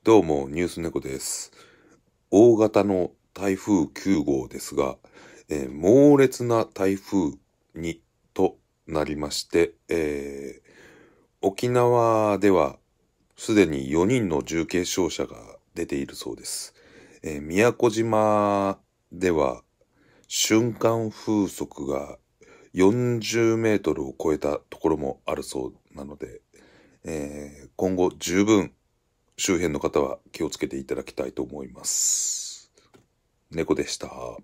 どうも、ニュース猫です。大型の台風9号ですが、猛烈な台風にとなりまして、沖縄ではすでに4人の重軽傷者が出ているそうです。宮古島では瞬間風速が40メートルを超えたところもあるそうなので、今後十分周辺の方は気をつけていただきたいと思います。猫でした。